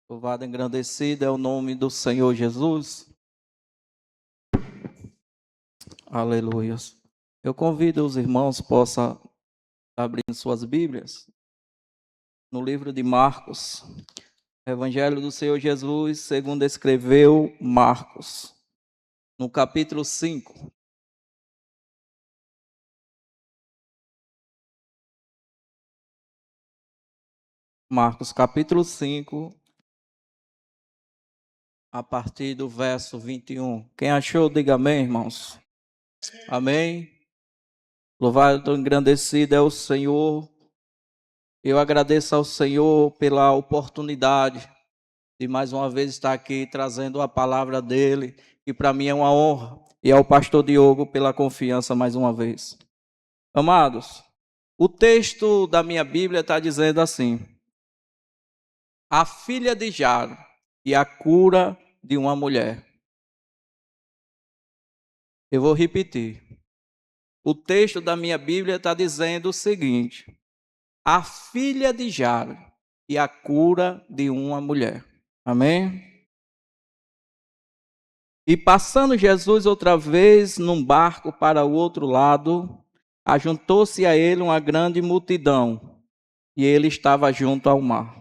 Louvado e engrandecido é o nome do Senhor Jesus. Aleluia. Eu convido os irmãos possam abrir suas Bíblias no livro de Marcos. Evangelho do Senhor Jesus, segundo escreveu Marcos, no capítulo 5. Marcos, capítulo 5, a partir do verso 21. Quem achou, diga amém, irmãos. Amém. Louvado e engrandecido é o Senhor. Eu agradeço ao Senhor pela oportunidade de mais uma vez estar aqui trazendo a palavra dele, que para mim é uma honra, e ao pastor Diogo pela confiança mais uma vez. Amados, o texto da minha Bíblia está dizendo assim: a filha de Jairo e a cura de uma mulher. Eu vou repetir. O texto da minha Bíblia está dizendo o seguinte: a filha de Jairo e a cura de uma mulher. Amém? E passando Jesus outra vez num barco para o outro lado, ajuntou-se a ele uma grande multidão, e ele estava junto ao mar.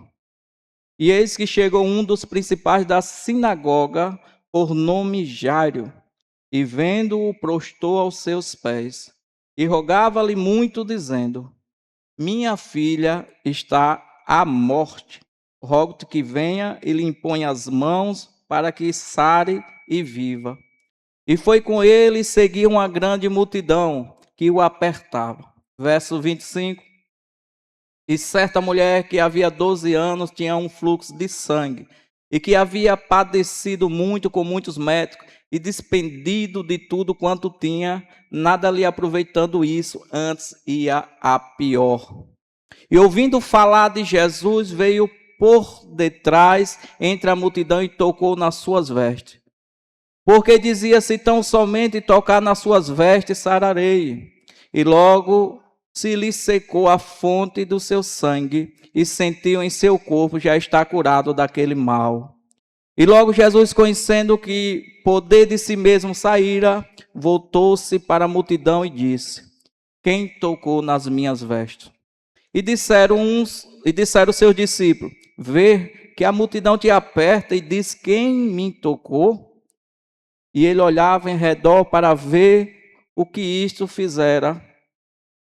E eis que chegou um dos principais da sinagoga, por nome Jairo, e vendo-o, prostou aos seus pés, e rogava-lhe muito, dizendo: minha filha está à morte. Rogo-te que venha e lhe imponha as mãos para que sare e viva. E foi com ele e seguia uma grande multidão que o apertava. Verso 25. E certa mulher que havia 12 anos tinha um fluxo de sangue, e que havia padecido muito com muitos médicos, e despendido de tudo quanto tinha, nada lhe aproveitando isso, antes ia a pior. E ouvindo falar de Jesus, veio por detrás entre a multidão e tocou nas suas vestes. Porque dizia: se tão somente tocar nas suas vestes, sararei. E logo se lhe secou a fonte do seu sangue, e sentiu em seu corpo já estar curado daquele mal. E logo Jesus, conhecendo que poder de si mesmo saíra, voltou-se para a multidão e disse: quem tocou nas minhas vestes? E disseram seus discípulos: vê que a multidão te aperta, e diz: quem me tocou? E ele olhava em redor para ver o que isto fizera.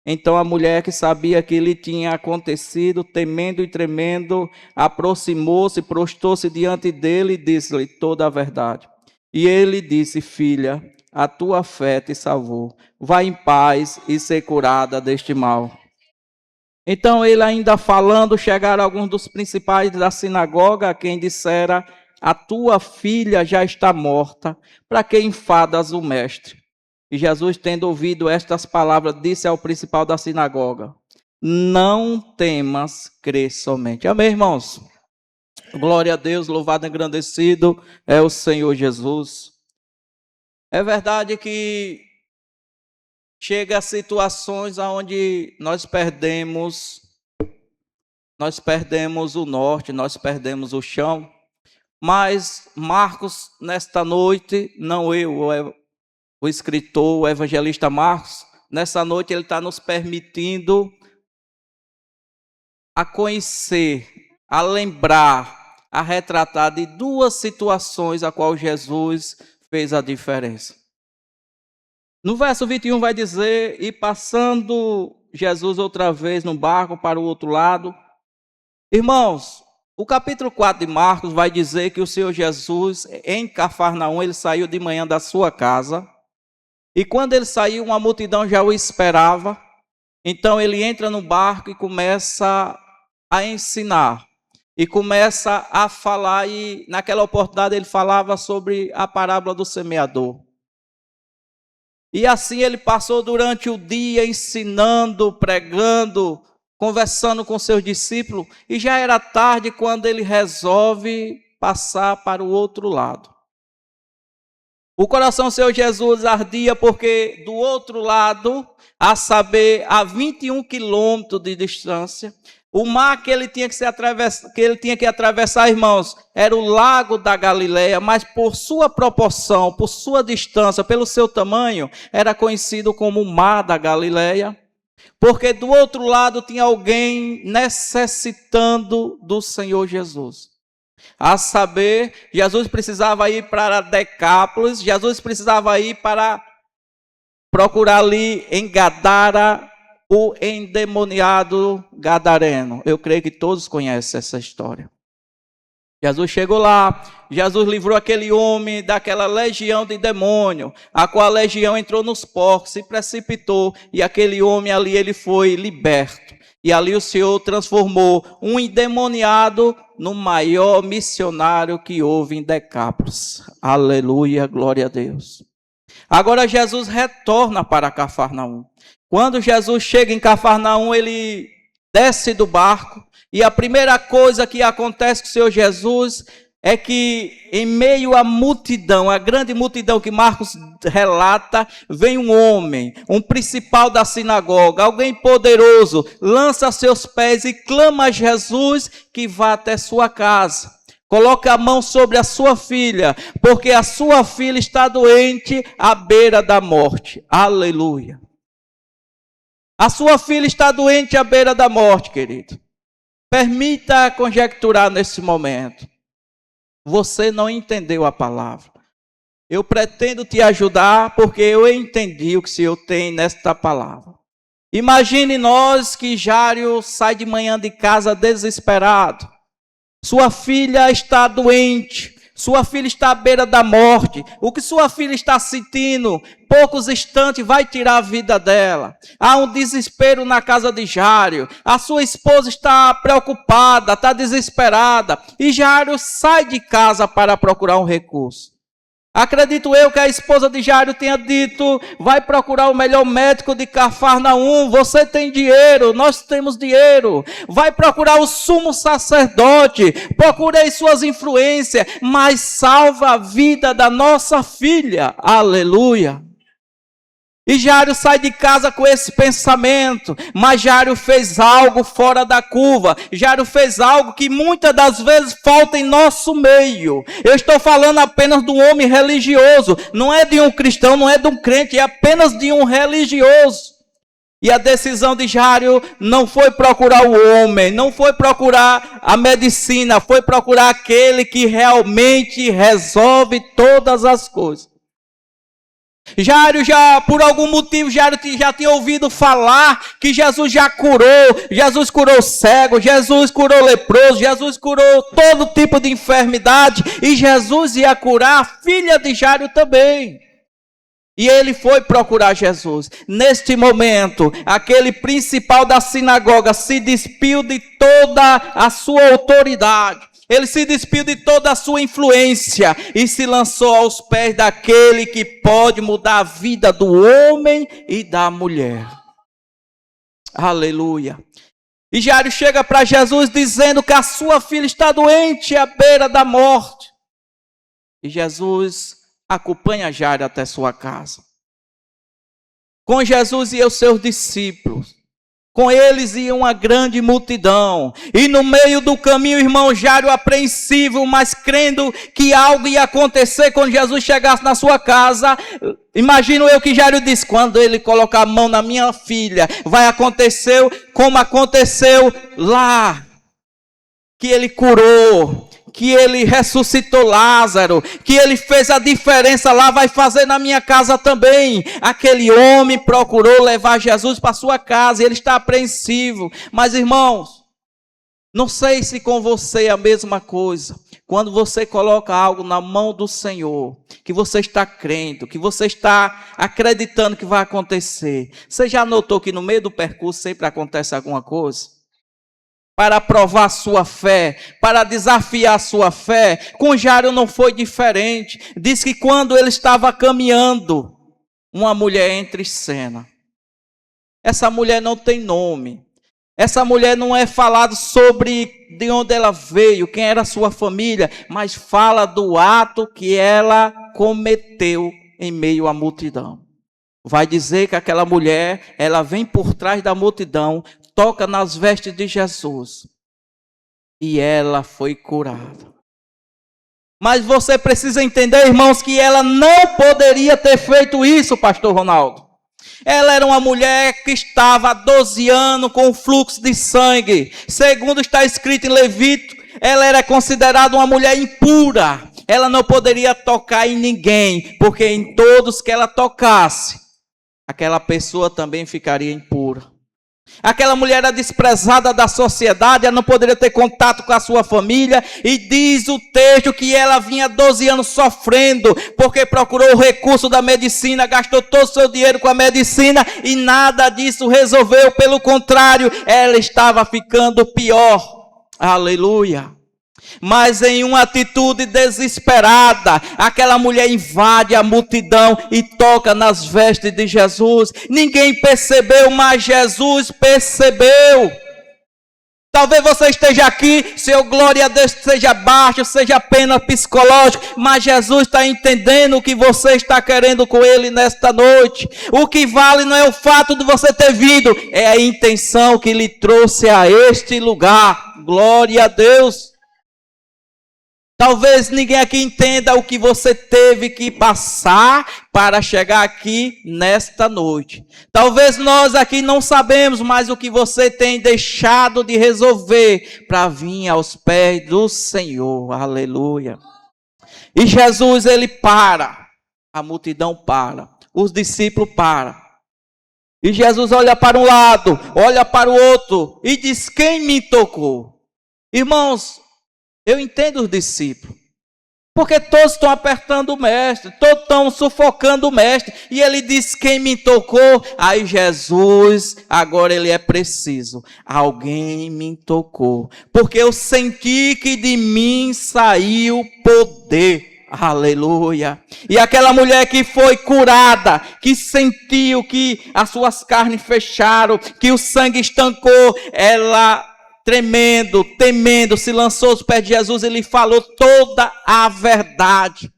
Então a mulher, que sabia que lhe tinha acontecido, temendo e tremendo, aproximou-se, prostou-se diante dele e disse-lhe toda a verdade. E ele disse: filha, a tua fé te salvou. Vá em paz e ser curada deste mal. Então ele ainda falando, chegaram alguns dos principais da sinagoga, a quem dissera: a tua filha já está morta, para que enfadas o mestre? E Jesus, tendo ouvido estas palavras, disse ao principal da sinagoga: não temas, crê somente. Amém, irmãos? Glória a Deus, louvado e engrandecido é o Senhor Jesus. É verdade que chega a situações onde nós perdemos o norte, nós perdemos o chão. Mas Marcos, nesta noite, não eu, o escritor, o evangelista Marcos, nessa noite ele está nos permitindo a conhecer, a lembrar, a retratar de duas situações a qual Jesus fez a diferença. No verso 21 vai dizer: e passando Jesus outra vez no barco para o outro lado. Irmãos, o capítulo 4 de Marcos vai dizer que o Senhor Jesus, em Cafarnaum, ele saiu de manhã da sua casa, e quando ele saiu, uma multidão já o esperava. Então ele entra no barco e começa a ensinar, e começa a falar, e naquela oportunidade ele falava sobre a parábola do semeador. E assim ele passou durante o dia ensinando, pregando, conversando com seus discípulos, e já era tarde quando ele resolve passar para o outro lado. O coração do Senhor Jesus ardia porque do outro lado, a saber, a 21 quilômetros de distância, O mar que ele tinha que atravessar, irmãos, era o lago da Galileia, mas por sua proporção, por sua distância, pelo seu tamanho, era conhecido como o mar da Galileia, porque do outro lado tinha alguém necessitando do Senhor Jesus. A saber, Jesus precisava ir para Decápolis, Jesus precisava ir para procurar ali em Gadara o endemoniado gadareno. Eu creio que todos conhecem essa história. Jesus chegou lá, Jesus livrou aquele homem daquela legião de demônio, a qual a legião entrou nos porcos, se precipitou, e aquele homem ali ele foi liberto. E ali o Senhor transformou um endemoniado no maior missionário que houve em Decápolis. Aleluia, glória a Deus. Agora Jesus retorna para Cafarnaum. Quando Jesus chega em Cafarnaum, ele desce do barco, e a primeira coisa que acontece com o Senhor Jesus é que em meio à multidão, a grande multidão que Marcos relata, vem um homem, um principal da sinagoga, alguém poderoso, lança seus pés e clama a Jesus que vá até sua casa. Coloca a mão sobre a sua filha, porque a sua filha está doente à beira da morte. Aleluia. A sua filha está doente à beira da morte, querido. Permita conjecturar nesse momento. Você não entendeu a palavra. Eu pretendo te ajudar porque eu entendi o que o Senhor tem nesta palavra. Imagine nós que Jário sai de manhã de casa desesperado. Sua filha está doente. Sua filha está à beira da morte. O que sua filha está sentindo, poucos instantes vai tirar a vida dela. Há um desespero na casa de Jário. A sua esposa está preocupada, está desesperada. E Jário sai de casa para procurar um recurso. Acredito eu que a esposa de Jário tenha dito, vai procurar o melhor médico de Cafarnaum, você tem dinheiro, nós temos dinheiro. Vai procurar o sumo sacerdote, procurei suas influências, mas salva a vida da nossa filha. Aleluia. E Jário sai de casa com esse pensamento, mas Jário fez algo fora da curva. Jário fez algo que muitas das vezes falta em nosso meio. Eu estou falando apenas de um homem religioso, não é de um cristão, não é de um crente, é apenas de um religioso. E a decisão de Jário não foi procurar o homem, não foi procurar a medicina, foi procurar aquele que realmente resolve todas as coisas. Jário por algum motivo, Jário já tinha ouvido falar que Jesus já curou. Jesus curou cego, Jesus curou leproso, Jesus curou todo tipo de enfermidade. E Jesus ia curar a filha de Jário também. E ele foi procurar Jesus. Neste momento, aquele principal da sinagoga se despiu de toda a sua autoridade. Ele se despiu de toda a sua influência e se lançou aos pés daquele que pode mudar a vida do homem e da mulher. Aleluia. E Jário chega para Jesus dizendo que a sua filha está doente à beira da morte. E Jesus acompanha Jário até sua casa. Com Jesus e os seus discípulos. Com eles ia uma grande multidão. E no meio do caminho, irmão Jário apreensivo, mas crendo que algo ia acontecer quando Jesus chegasse na sua casa. Imagino eu que Jário disse, quando ele colocar a mão na minha filha, vai acontecer como aconteceu lá. Que ele curou, que ele ressuscitou Lázaro, que ele fez a diferença lá, vai fazer na minha casa também. Aquele homem procurou levar Jesus para sua casa e ele está apreensivo. Mas irmãos, não sei se com você é a mesma coisa. Quando você coloca algo na mão do Senhor, que você está crendo, que você está acreditando que vai acontecer. Você já notou que no meio do percurso sempre acontece alguma coisa? Para provar sua fé, para desafiar sua fé. Com Jário não foi diferente. Diz que quando ele estava caminhando, uma mulher entra em cena. Essa mulher não tem nome. Essa mulher não é falado sobre de onde ela veio, quem era a sua família, mas fala do ato que ela cometeu em meio à multidão. Vai dizer que aquela mulher, ela vem por trás da multidão, toca nas vestes de Jesus e ela foi curada. Mas você precisa entender, irmãos, que ela não poderia ter feito isso, pastor Ronaldo. Ela era uma mulher que estava há 12 anos com fluxo de sangue. Segundo está escrito em Levítico, ela era considerada uma mulher impura. Ela não poderia tocar em ninguém, porque em todos que ela tocasse, aquela pessoa também ficaria impura. Aquela mulher era desprezada da sociedade, ela não poderia ter contato com a sua família, e diz o texto que ela vinha 12 anos sofrendo, porque procurou o recurso da medicina, gastou todo o seu dinheiro com a medicina, e nada disso resolveu, pelo contrário, ela estava ficando pior. Aleluia. Mas em uma atitude desesperada, aquela mulher invade a multidão e toca nas vestes de Jesus. Ninguém percebeu, mas Jesus percebeu. Talvez você esteja aqui, seu glória a Deus seja baixo, seja apenas psicológico, mas Jesus está entendendo o que você está querendo com Ele nesta noite. O que vale não é o fato de você ter vindo, é a intenção que lhe trouxe a este lugar. Glória a Deus. Talvez ninguém aqui entenda o que você teve que passar para chegar aqui nesta noite. Talvez nós aqui não sabemos mais o que você tem deixado de resolver para vir aos pés do Senhor. Aleluia. E Jesus, ele para. A multidão para. Os discípulos param. E Jesus olha para um lado, olha para o outro e diz: quem me tocou? Irmãos, eu entendo os discípulos, porque todos estão apertando o mestre, todos estão sufocando o mestre, e ele diz: quem me tocou? Aí Jesus, agora ele é preciso, alguém me tocou, porque eu senti que de mim saiu poder. Aleluia. E aquela mulher que foi curada, que sentiu que as suas carnes fecharam, que o sangue estancou, ela, tremendo, temendo, se lançou aos pés de Jesus e lhe falou toda a verdade.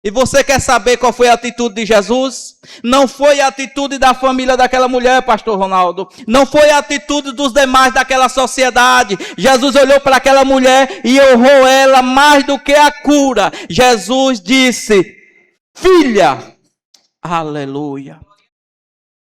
E você quer saber qual foi a atitude de Jesus? Não foi a atitude da família daquela mulher, pastor Ronaldo. Não foi a atitude dos demais daquela sociedade. Jesus olhou para aquela mulher e honrou ela mais do que a cura. Jesus disse: filha. Aleluia.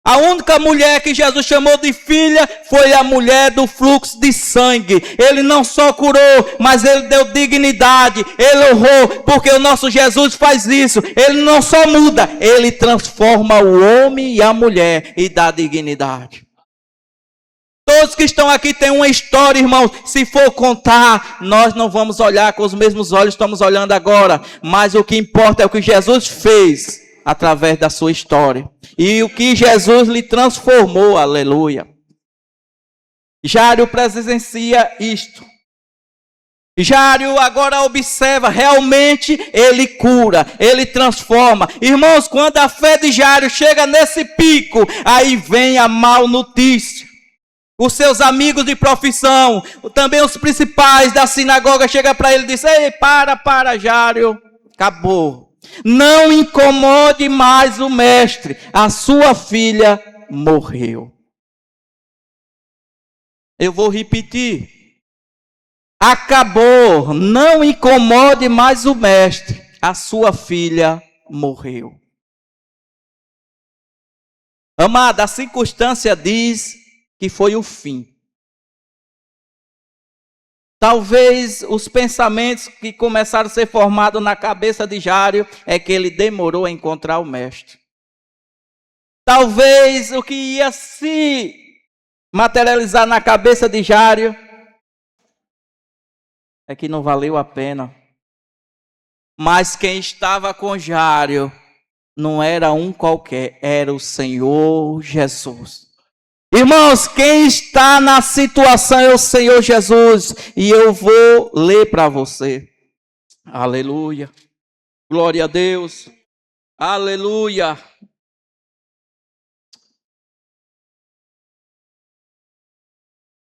A única mulher que Jesus chamou de filha foi a mulher do fluxo de sangue. Ele não só curou, mas ele deu dignidade, ele honrou, porque o nosso Jesus faz isso. Ele não só muda, ele transforma o homem e a mulher e dá dignidade. Todos que estão aqui têm uma história, irmãos. Se for contar, nós não vamos olhar com os mesmos olhos que estamos olhando agora. Mas o que importa é o que Jesus fez através da sua história. E o que Jesus lhe transformou, aleluia. Jário presencia isto. Jário agora observa, realmente ele cura, ele transforma. Irmãos, quando a fé de Jário chega nesse pico, aí vem a mal notícia. Os seus amigos de profissão, também os principais da sinagoga, chegam para ele e dizem: ei, para, Jário, acabou. Não incomode mais o mestre, a sua filha morreu. Eu vou repetir. Acabou, não incomode mais o mestre, a sua filha morreu. Amada, a circunstância diz que foi o fim. Talvez os pensamentos que começaram a ser formados na cabeça de Jário é que ele demorou a encontrar o mestre. Talvez o que ia se materializar na cabeça de Jário é que não valeu a pena. Mas quem estava com Jário não era um qualquer, era o Senhor Jesus. Irmãos, quem está na situação é o Senhor Jesus. E eu vou ler para você. Aleluia. Glória a Deus. Aleluia.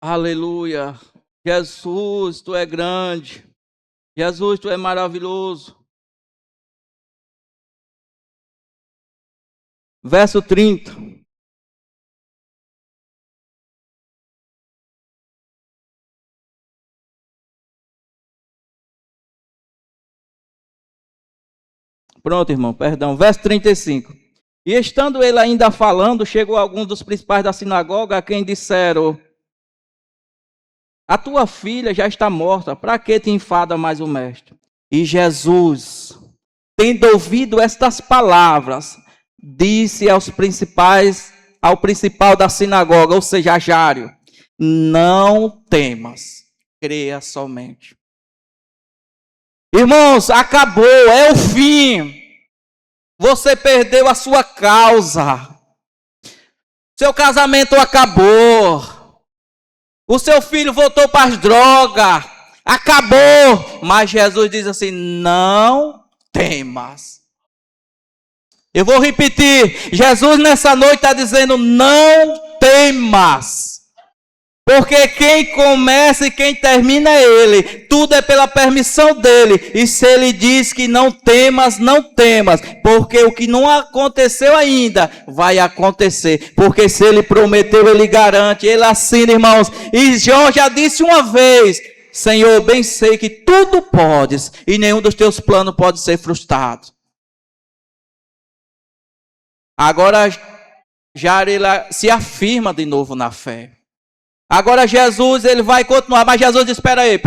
Aleluia. Jesus, tu é grande. Jesus, tu é maravilhoso. Verso 30. Pronto, irmão, perdão. Verso 35. E estando ele ainda falando, chegou alguns dos principais da sinagoga, a quem disseram: a tua filha já está morta, para que te enfada mais o mestre? E Jesus, tendo ouvido estas palavras, disse ao principal da sinagoga, ou seja, a Jário: não temas, creia somente. Irmãos, acabou, é o fim. Você perdeu a sua causa. Seu casamento acabou. O seu filho voltou para as drogas. Acabou. Mas Jesus diz assim: não temas. Eu vou repetir. Jesus nessa noite está dizendo: não temas. Porque quem começa e quem termina é Ele. Tudo é pela permissão dEle. E se Ele diz que não temas, não temas. Porque o que não aconteceu ainda, vai acontecer. Porque se Ele prometeu, Ele garante. Ele assina, irmãos. E Jó já disse uma vez: Senhor, bem sei que tudo podes. E nenhum dos teus planos pode ser frustrado. Agora, já ele se afirma de novo na fé. Agora Jesus, ele vai continuar, mas Jesus diz: espera aí.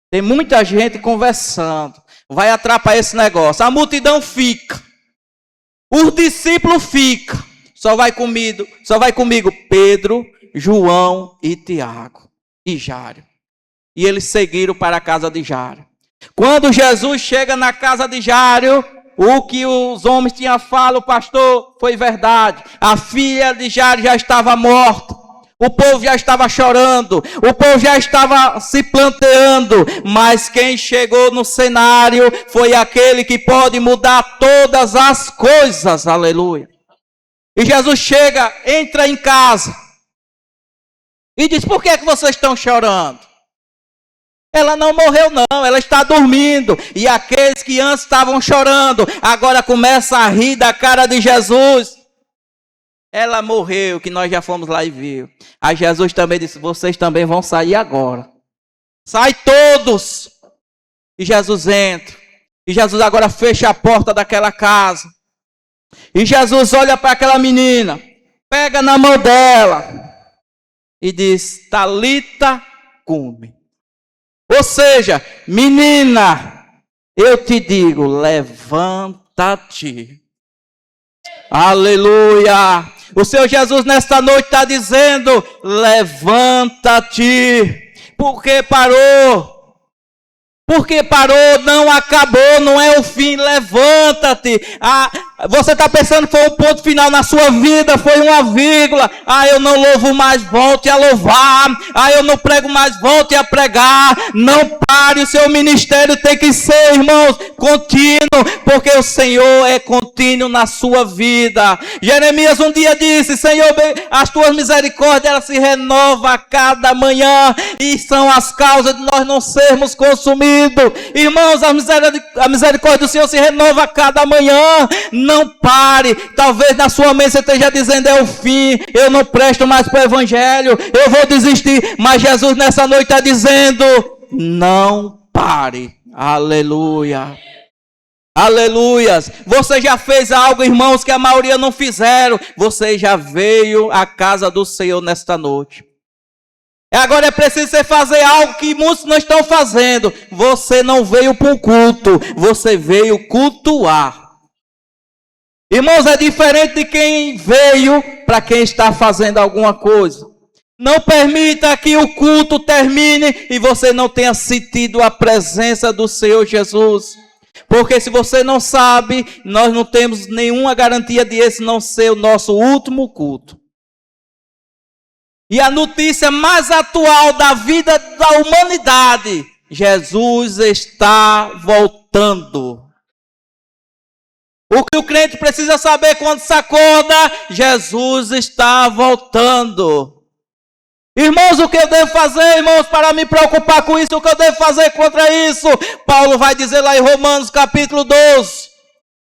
Tem muita gente conversando, vai atrapalhar esse negócio. A multidão fica, os discípulos ficam, só vai comigo Pedro, João e Tiago e Jário. E eles seguiram para a casa de Jário. Quando Jesus chega na casa de Jário, o que os homens tinham falado, pastor, foi verdade. A filha de Jário já estava morta. O povo já estava chorando, o povo já estava se planteando, mas quem chegou no cenário foi aquele que pode mudar todas as coisas, aleluia. E Jesus chega, entra em casa e diz: por que é que vocês estão chorando? Ela não morreu não, ela está dormindo. E aqueles que antes estavam chorando, agora começam a rir da cara de Jesus. Ela morreu, que nós já fomos lá e viu. Aí Jesus também disse: vocês também vão sair agora. Sai todos. E Jesus entra. E Jesus agora fecha a porta daquela casa. E Jesus olha para aquela menina, pega na mão dela e diz: Talita cumi. Ou seja, menina, eu te digo, levanta-te. Aleluia. O Senhor Jesus nesta noite está dizendo: levanta-te. Por que parou? Porque parou, não acabou, não é o fim, levanta-te. Você está pensando que foi um ponto final na sua vida, foi uma vírgula. Eu não louvo mais, volte a louvar. Eu não prego mais, volte a pregar. Não pare, o seu ministério tem que ser, irmãos, contínuo, porque o Senhor é contínuo na sua vida. Jeremias um dia disse: Senhor, as tuas misericórdias, elas se renovam a cada manhã, e são as causas de nós não sermos consumidos. Irmãos, a misericórdia do Senhor se renova a cada manhã. Não pare. Talvez na sua mente você esteja dizendo: é o fim, eu não presto mais para o evangelho, eu vou desistir. Mas Jesus nessa noite está dizendo: não pare. Aleluia. Aleluias. Você já fez algo, irmãos, que a maioria não fizeram. Você já veio à casa do Senhor nesta noite. Agora é preciso você fazer algo que muitos não estão fazendo. Você não veio para o culto, você veio cultuar. Irmãos, é diferente de quem veio para quem está fazendo alguma coisa. Não permita que o culto termine e você não tenha sentido a presença do Senhor Jesus. Porque se você não sabe, nós não temos nenhuma garantia de esse não ser o nosso último culto. E a notícia mais atual da vida da humanidade: Jesus está voltando. O que o crente precisa saber quando se acorda: Jesus está voltando. Irmãos, o que eu devo fazer, irmãos, para me preocupar com isso? O que eu devo fazer contra isso? Paulo vai dizer lá em Romanos capítulo 12.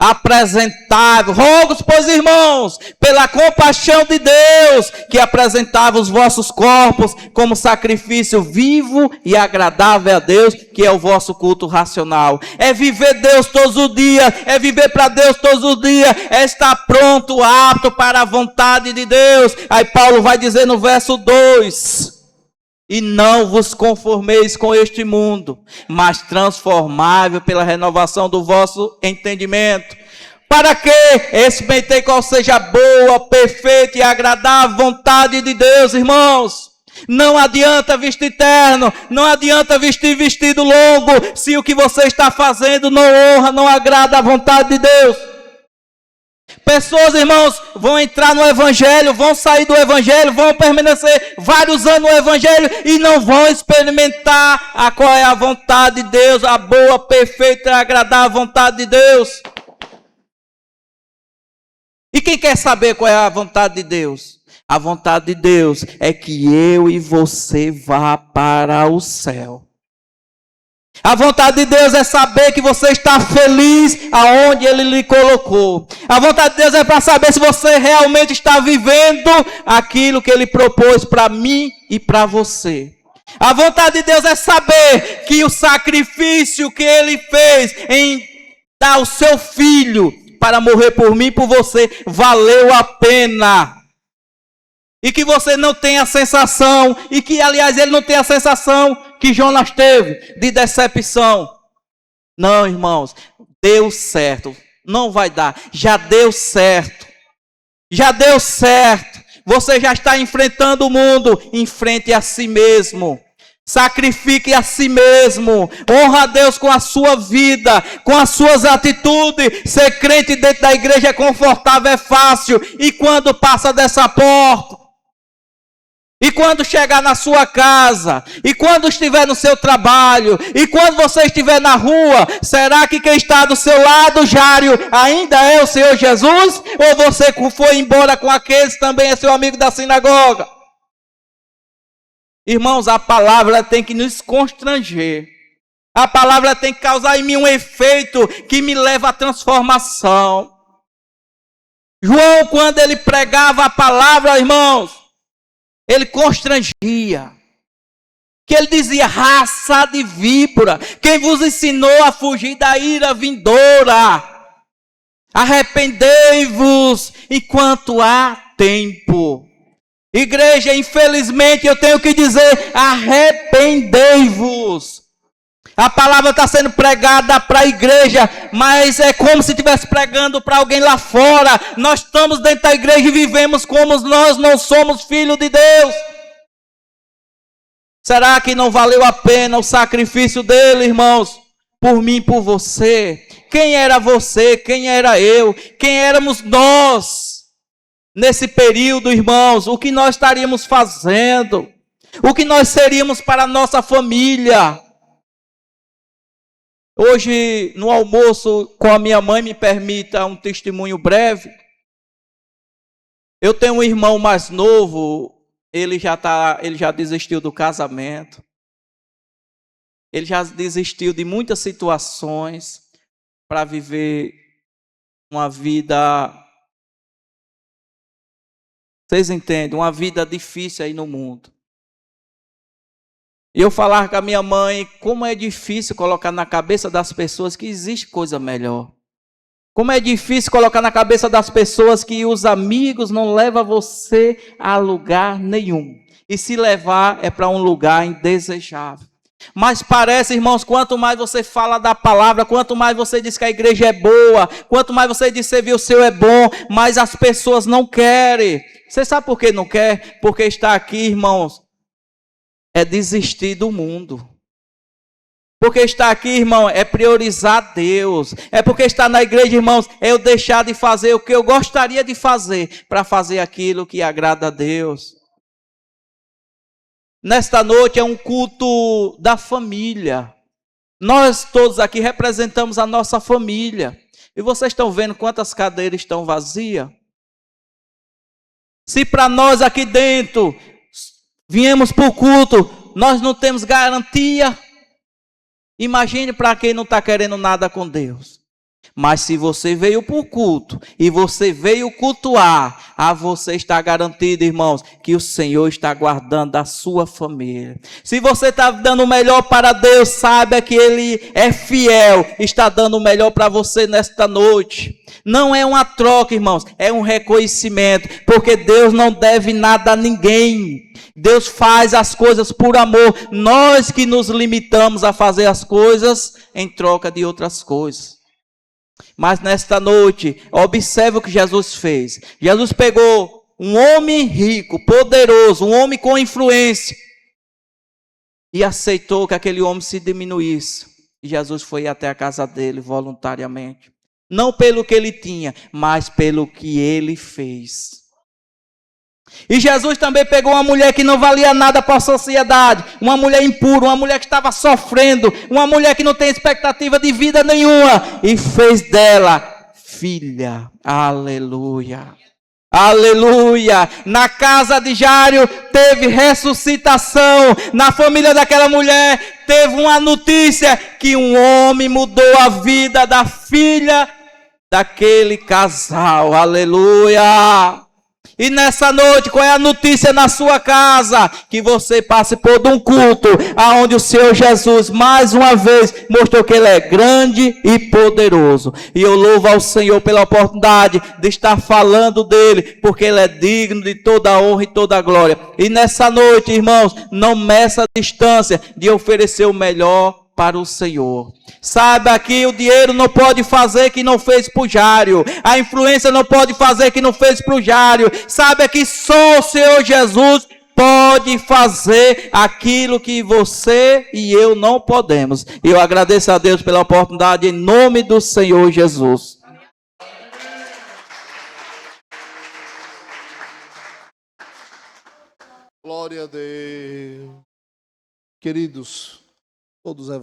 apresentável. Rogo, pois, irmãos, pela compaixão de Deus, que apresentava os vossos corpos como sacrifício vivo e agradável a Deus, que é o vosso culto racional. É viver Deus todos os dias, é viver para Deus todos os dias, é estar pronto, apto para a vontade de Deus. Aí Paulo vai dizer no verso 2: e não vos conformeis com este mundo, mas transformável pela renovação do vosso entendimento. Para que experimentei qual seja a boa, perfeita e agradável vontade de Deus, irmãos. Não adianta vestir terno, não adianta vestir vestido longo, se o que você está fazendo não honra, não agrada a vontade de Deus. Pessoas, irmãos, vão entrar no Evangelho, vão sair do Evangelho, vão permanecer vários anos no Evangelho e não vão experimentar qual é a vontade de Deus, a boa, perfeita e agradável vontade de Deus. E quem quer saber qual é a vontade de Deus? A vontade de Deus é que eu e você vá para o céu. A vontade de Deus é saber que você está feliz aonde Ele lhe colocou. A vontade de Deus é para saber se você realmente está vivendo aquilo que Ele propôs para mim e para você. A vontade de Deus é saber que o sacrifício que Ele fez em dar o seu filho para morrer por mim e por você valeu a pena. E que você não tenha a sensação, e que aliás ele não tem a sensação que Jonas teve de decepção. Não, irmãos, deu certo. Não vai dar, já deu certo. Já deu certo. Você já está enfrentando o mundo, enfrente a si mesmo. Sacrifique a si mesmo. Honra a Deus com a sua vida, com as suas atitudes. Ser crente dentro da igreja é confortável, é fácil. E quando passa dessa porta? E quando chegar na sua casa, e quando estiver no seu trabalho, e quando você estiver na rua, será que quem está do seu lado, Jário, ainda é o Senhor Jesus? Ou você foi embora com aqueles que também é seu amigo da sinagoga? Irmãos, a palavra tem que nos constranger. A palavra tem que causar em mim um efeito que me leva à transformação. João, quando ele pregava a palavra, irmãos, ele constrangia. Que ele dizia: raça de víbora, quem vos ensinou a fugir da ira vindoura? Arrependei-vos enquanto há tempo. Igreja, infelizmente eu tenho que dizer: arrependei-vos. A palavra está sendo pregada para a igreja, mas é como se estivesse pregando para alguém lá fora. Nós estamos dentro da igreja e vivemos como nós não somos filhos de Deus. Será que não valeu a pena o sacrifício dele, irmãos? Por mim, por você. Quem era você? Quem era eu? Quem éramos nós? Nesse período, irmãos, o que nós estaríamos fazendo? O que nós seríamos para a nossa família? Hoje, no almoço com a minha mãe, me permita um testemunho breve. Eu tenho um irmão mais novo, ele já desistiu do casamento. Ele já desistiu de muitas situações para viver uma vida, vocês entendem, uma vida difícil aí no mundo. E eu falar com a minha mãe como é difícil colocar na cabeça das pessoas que existe coisa melhor. Como é difícil colocar na cabeça das pessoas que os amigos não levam você a lugar nenhum. E se levar é para um lugar indesejável. Mas parece, irmãos, quanto mais você fala da palavra, quanto mais você diz que a igreja é boa, quanto mais você diz que servir o seu é bom, mais as pessoas não querem. Você sabe por que não quer? Porque está aqui, irmãos, é desistir do mundo. Porque estar aqui, irmão, é priorizar Deus. É porque estar na igreja, irmãos, é eu deixar de fazer o que eu gostaria de fazer para fazer aquilo que agrada a Deus. Nesta noite é um culto da família. Nós todos aqui representamos a nossa família. E vocês estão vendo quantas cadeiras estão vazias? Se para nós aqui dentro viemos para o culto, nós não temos garantia. Imagine para quem não está querendo nada com Deus. Mas se você veio para o culto e você veio cultuar, a você está garantido, irmãos, que o Senhor está guardando a sua família. Se você está dando o melhor para Deus, saiba que Ele é fiel, está dando o melhor para você nesta noite. Não é uma troca, irmãos, é um reconhecimento, porque Deus não deve nada a ninguém. Deus faz as coisas por amor. Nós que nos limitamos a fazer as coisas em troca de outras coisas. Mas nesta noite, observe o que Jesus fez. Jesus pegou um homem rico, poderoso, um homem com influência, e aceitou que aquele homem se diminuísse. E Jesus foi até a casa dele voluntariamente. Não pelo que ele tinha, mas pelo que ele fez. E Jesus também pegou uma mulher que não valia nada para a sociedade, uma mulher impura, uma mulher que estava sofrendo, uma mulher que não tem expectativa de vida nenhuma, e fez dela filha. Aleluia. Aleluia. Na casa de Jairo teve ressuscitação. Na família daquela mulher teve uma notícia que um homem mudou a vida da filha daquele casal. Aleluia. E nessa noite, qual é a notícia na sua casa? Que você participou de um culto, onde o Senhor Jesus, mais uma vez, mostrou que Ele é grande e poderoso. E eu louvo ao Senhor pela oportunidade de estar falando dEle, porque Ele é digno de toda a honra e toda a glória. E nessa noite, irmãos, não meça a distância de oferecer o melhor para o Senhor. Saiba que o dinheiro não pode fazer que não fez para o Jário. A influência não pode fazer que não fez para o Jário. Saiba que só o Senhor Jesus pode fazer aquilo que você e eu não podemos. E eu agradeço a Deus pela oportunidade em nome do Senhor Jesus. Glória a Deus. Queridos, todos evangélicos.